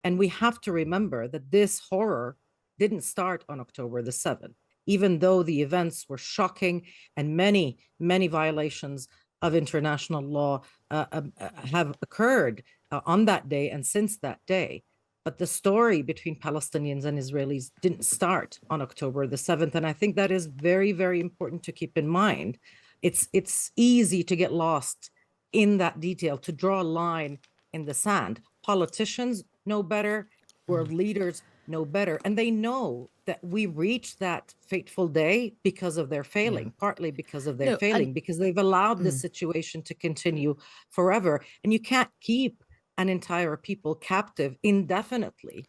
And we have to remember that this horror didn't start on October the 7th, even though the events were shocking and many, many violations of international law have occurred on that day and since that day. But the story between Palestinians and Israelis didn't start on October the 7th. And I think that is very, very important to keep in mind. It's easy to get lost in that detail, to draw a line in the sand. Politicians know better, world leaders know better, and they know that we reached that fateful day because of their Yeah. failing, partly because of their No, and failing, because they've allowed the situation to continue forever. And you can't keep an entire people captive indefinitely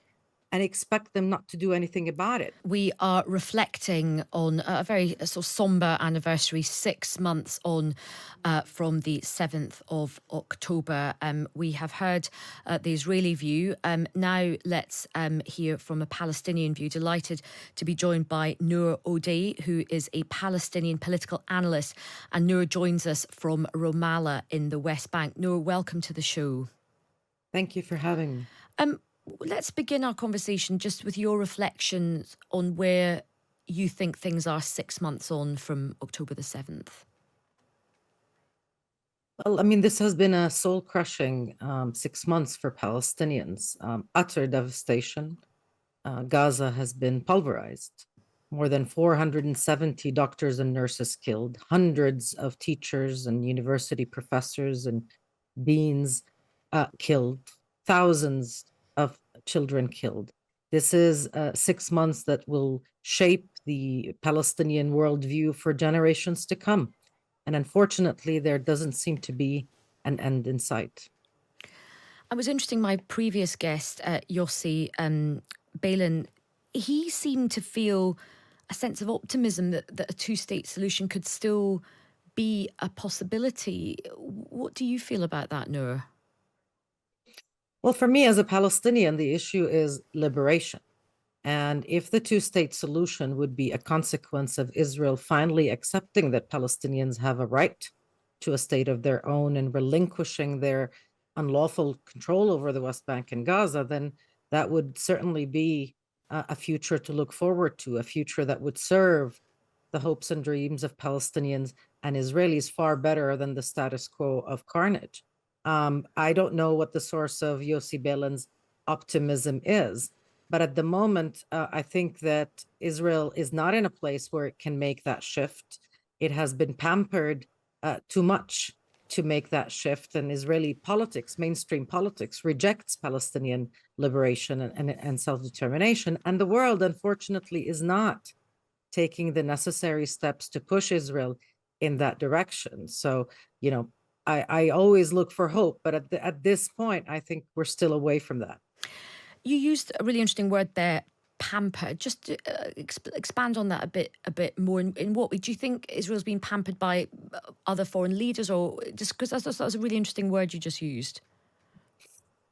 and expect them not to do anything about it. we are reflecting on a very sort of somber anniversary, 6 months on from the 7th of October. We have heard the Israeli view. Now let's hear from a Palestinian view. Delighted to be joined by Nour Odeh, who is a Palestinian political analyst. And Nour joins us from Ramallah in the West Bank. Nour, welcome to the show. Thank you for having me. Um, let's begin our conversation just with your reflections on where you think things are 6 months on from October the 7th. Well, I mean, this has been a soul-crushing 6 months for Palestinians. Utter devastation. Gaza has been pulverized. More than 470 doctors and nurses killed, hundreds of teachers and university professors and deans killed, thousands of children killed. This is 6 months that will shape the Palestinian worldview for generations to come. And unfortunately, there doesn't seem to be an end in sight. I was interesting, my previous guest, Yossi Balin, he seemed to feel a sense of optimism that a two-state solution could still be a possibility. What do you feel about that, Nour? Well, for me as a Palestinian, the issue is liberation. And if the two-state solution would be a consequence of Israel finally accepting that Palestinians have a right to a state of their own and relinquishing their unlawful control over the West Bank and Gaza, then that would certainly be a future to look forward to, a future that would serve the hopes and dreams of Palestinians and Israelis far better than the status quo of carnage. I don't know what the source of Yossi Belen's optimism is, but at the moment, I think that Israel is not in a place where it can make that shift. It has been pampered too much to make that shift. And Israeli politics, mainstream politics, rejects Palestinian liberation and self-determination. And the world, unfortunately, is not taking the necessary steps to push Israel in that direction. So, I always look for hope, but at this point, I think we're still away from that. You used a really interesting word there, pampered. Just to, expand on that a bit more. In what way do you think Israel's been pampered by other foreign leaders, or just because that was a really interesting word you just used?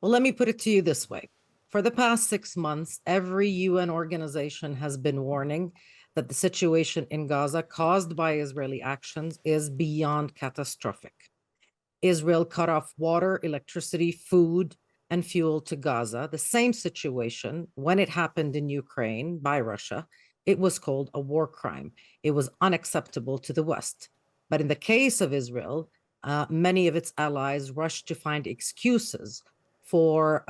Well, let me put it to you this way. For the past 6 months, every UN organization has been warning that the situation in Gaza caused by Israeli actions is beyond catastrophic. Israel cut off water, electricity, food, and fuel to Gaza. The same situation, when it happened in Ukraine by Russia, it was called a war crime. It was unacceptable to the West. But in the case of Israel, many of its allies rushed to find excuses for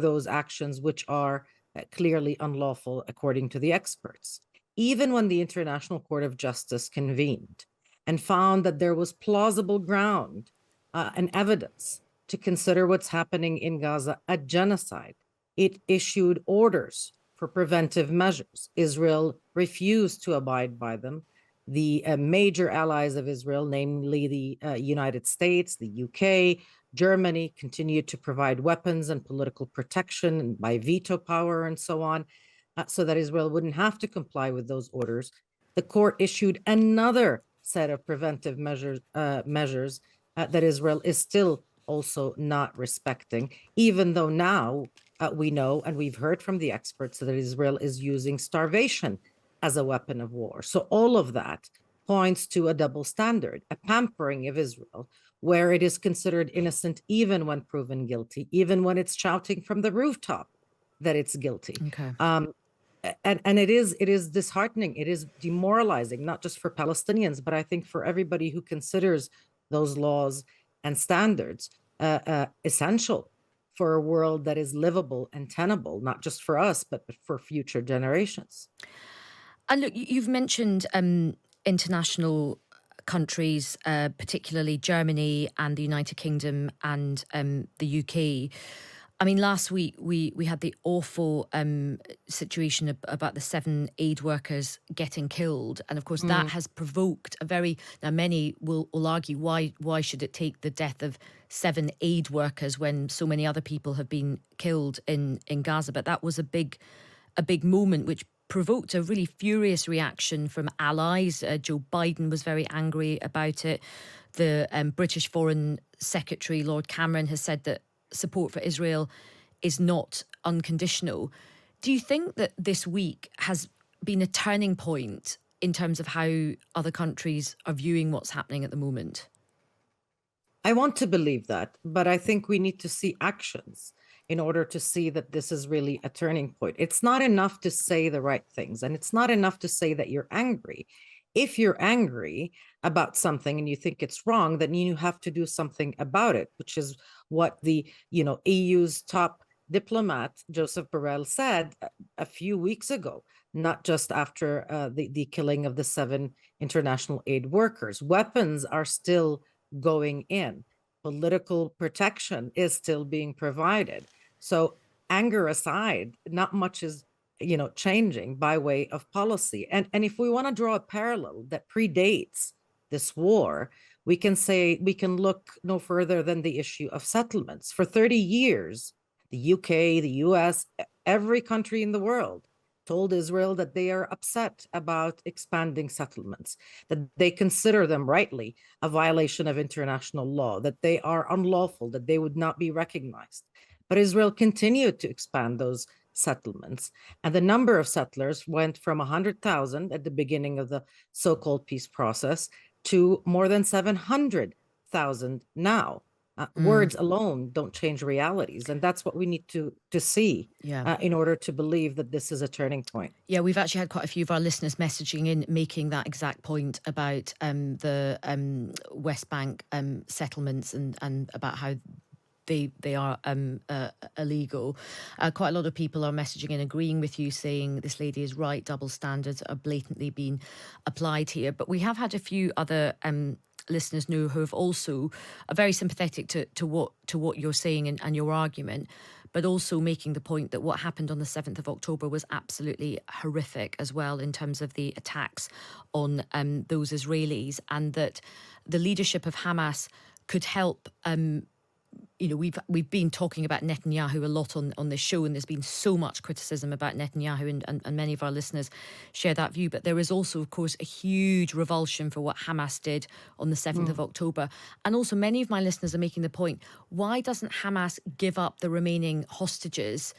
those actions, which are clearly unlawful, according to the experts. Even when the International Court of Justice convened and found that there was plausible ground and evidence to consider what's happening in Gaza a genocide, it issued orders for preventive measures. Israel refused to abide by them. The major allies of Israel, namely the United States, the UK, Germany, continued to provide weapons and political protection by veto power and so on, so that Israel wouldn't have to comply with those orders. The court issued another set of preventive measures that Israel is still also not respecting, even though now we know and we've heard from the experts that Israel is using starvation as a weapon of war. So all of that points to a double standard, a pampering of Israel, where it is considered innocent even when proven guilty, even when it's shouting from the rooftop that it's guilty. Okay. And it is disheartening. It is demoralizing, not just for Palestinians, but I think for everybody who considers those laws and standards essential for a world that is livable and tenable, not just for us, but for future generations. And look, you've mentioned international countries, particularly Germany and the United Kingdom and the UK. I mean, last week we had the awful situation about the 7 aid workers getting killed, and of course that has provoked a very, now many will argue, why should it take the death of 7 aid workers when so many other people have been killed in Gaza? But that was a big moment which provoked a really furious reaction from allies. Joe Biden was very angry about it. The British Foreign Secretary, Lord Cameron, has said that support for Israel is not unconditional. Do you think that this week has been a turning point in terms of how other countries are viewing what's happening at the moment? I want to believe that, but I think we need to see actions in order to see that this is really a turning point. It's not enough to say the right things, and it's not enough to say that you're angry. If you're angry about something and you think it's wrong, then you have to do something about it, which is what the EU's top diplomat Joseph Borrell said a few weeks ago, not just after the killing of the 7 international aid workers. Weapons are still going in. Political protection is still being provided. So anger aside, not much is changing by way of policy. And if we want to draw a parallel that predates this war, we can look no further than the issue of settlements. For 30 years, the UK, the US, every country in the world told Israel that they are upset about expanding settlements, that they consider them rightly a violation of international law, that they are unlawful, that they would not be recognized. But Israel continued to expand those settlements, and the number of settlers went from 100,000 at the beginning of the so-called peace process to more than 700,000 now. Words alone don't change realities, and that's what we need to see in order to believe that this is a turning point. Yeah, we've actually had quite a few of our listeners messaging in, making that exact point about the West Bank settlements and about how they are illegal. Quite a lot of people are messaging in, agreeing with you, saying this lady is right, double standards are blatantly being applied here. But we have had a few other listeners know who have also are very sympathetic to what you're saying and your argument, but also making the point that what happened on the 7th of October was absolutely horrific as well in terms of the attacks on those Israelis, and that the leadership of Hamas could help. We've been talking about Netanyahu a lot on this show, and there's been so much criticism about Netanyahu, and many of our listeners share that view. But there is also, of course, a huge revulsion for what Hamas did on the 7th of October. And also many of my listeners are making the point, why doesn't Hamas give up the remaining hostages?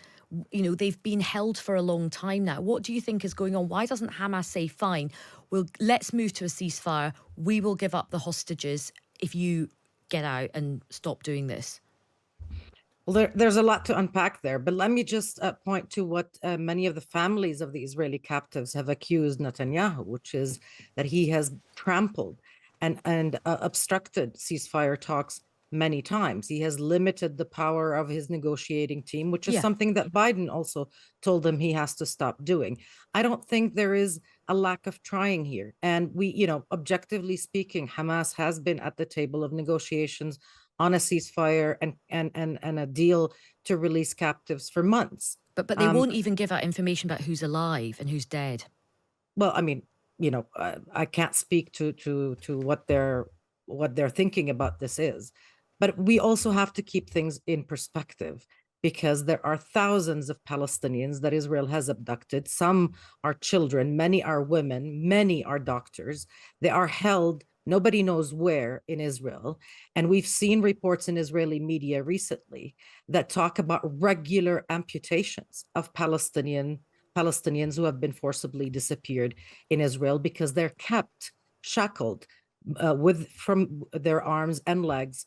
They've been held for a long time now. What do you think is going on? Why doesn't Hamas say, fine, let's move to a ceasefire. We will give up the hostages if you get out and stop doing this? Well, there's a lot to unpack there, but let me just point to what many of the families of the Israeli captives have accused Netanyahu, which is that he has trampled and obstructed ceasefire talks many times. He has limited the power of his negotiating team, which is something that Biden also told him he has to stop doing. I don't think there is a lack of trying here. And we, objectively speaking, Hamas has been at the table of negotiations on a ceasefire and a deal to release captives for months. But they won't even give out information about who's alive and who's dead. Well, I mean, I can't speak to what they're thinking about this is, but we also have to keep things in perspective, because there are thousands of Palestinians that Israel has abducted. Some are children, many are women, many are doctors. They are held, nobody knows where in Israel. And we've seen reports in Israeli media recently that talk about regular amputations of Palestinians who have been forcibly disappeared in Israel, because they're kept shackled from their arms and legs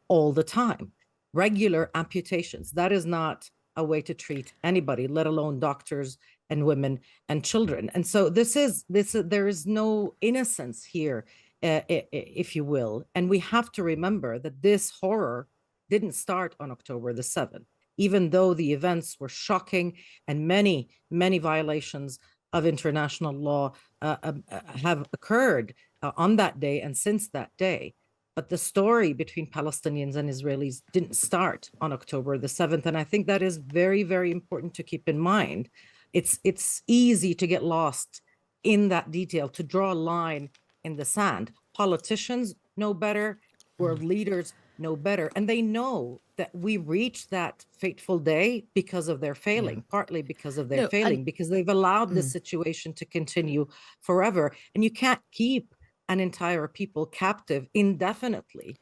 all the time. Regular amputations. That is not a way to treat anybody, let alone doctors and women and children. And so there is no innocence here, if you will. And we have to remember that this horror didn't start on October the 7th, even though the events were shocking and many violations of international law have occurred on that day and since that day. But the story between Palestinians and Israelis didn't start on October the 7th. And I think that is very, very important to keep in mind. It's easy to get lost in that detail, to draw a line in the sand. Politicians know better, world leaders know better, and they know that we reached that fateful day because of their failing, partly because of their No, failing, because they've allowed the situation to continue forever. And you can't keep an entire people captive indefinitely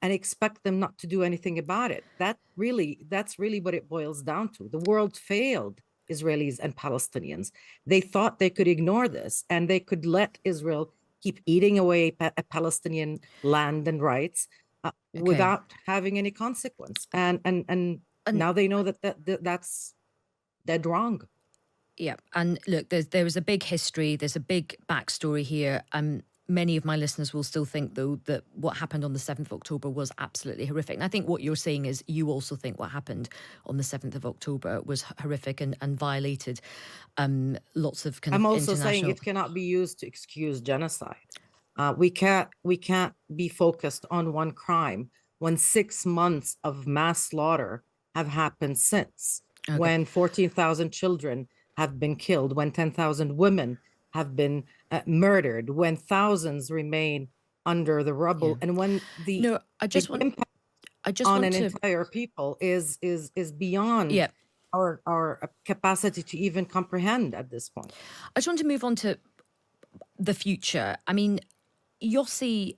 and expect them not to do anything about it. That's really what it boils down to. The world failed Israelis and Palestinians. They thought they could ignore this and they could let Israel keep eating away at Palestinian land and rights without having any consequence. And now they know that's dead wrong. Yeah, and look, there is a big history, there's a big backstory here. Many of my listeners will still think, though, that what happened on the 7th of October was absolutely horrific. And I think what you're saying is you also think what happened on the 7th of October was horrific and violated lots of kind I'm of also saying international... it cannot be used to excuse genocide. We can't be focused on one crime when 6 months of mass slaughter have happened since, when 14,000 children have been killed, when 10,000 women have been murdered, when thousands remain under the rubble, and when the No, I just want impact on an entire people is beyond our capacity to even comprehend at this point. I just want to move on to the future. I mean, Yossi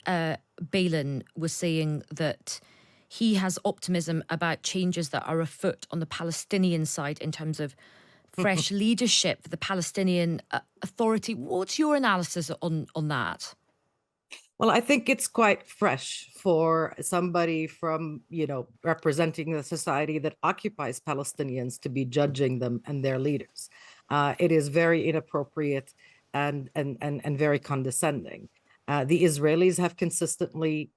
Beilin was saying that he has optimism about changes that are afoot on the Palestinian side in terms of fresh leadership for the Palestinian Authority. What's your analysis on that? Well, I think it's quite fresh for somebody from, representing the society that occupies Palestinians to be judging them and their leaders. It is very inappropriate and very condescending. The Israelis have consistently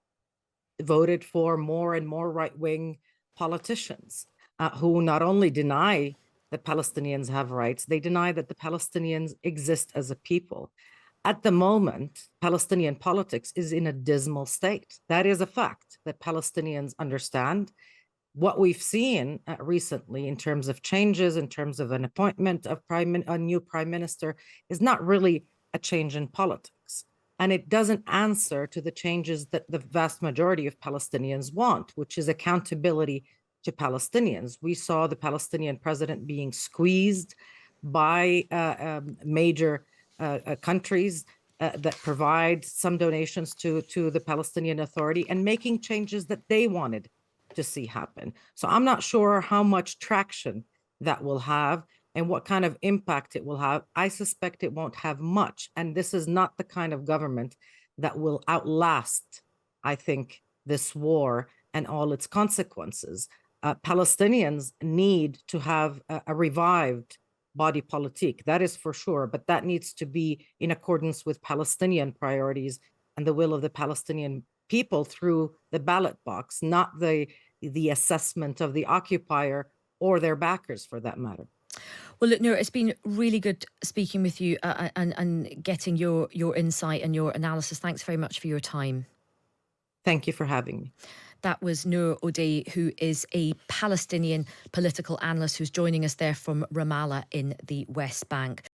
voted for more and more right-wing politicians who not only deny that Palestinians have rights, they deny that the Palestinians exist as a people. At the moment, Palestinian politics is in a dismal state. That is a fact that Palestinians understand. What we've seen recently in terms of changes, in terms of an appointment of a new prime minister, is not really a change in politics. And it doesn't answer to the changes that the vast majority of Palestinians want, which is accountability to Palestinians. We saw the Palestinian president being squeezed by major countries that provide some donations to the Palestinian Authority and making changes that they wanted to see happen. So I'm not sure how much traction that will have and what kind of impact it will have. I suspect it won't have much. And this is not the kind of government that will outlast, I think, this war and all its consequences. Palestinians need to have a revived body politique, that is for sure, but that needs to be in accordance with Palestinian priorities and the will of the Palestinian people through the ballot box, not the assessment of the occupier or their backers, for that matter. Well, look, Nour, it's been really good speaking with you and getting your insight and your analysis. Thanks very much for your time. Thank you for having me. That was Nour Odeh, who is a Palestinian political analyst who's joining us there from Ramallah in the West Bank.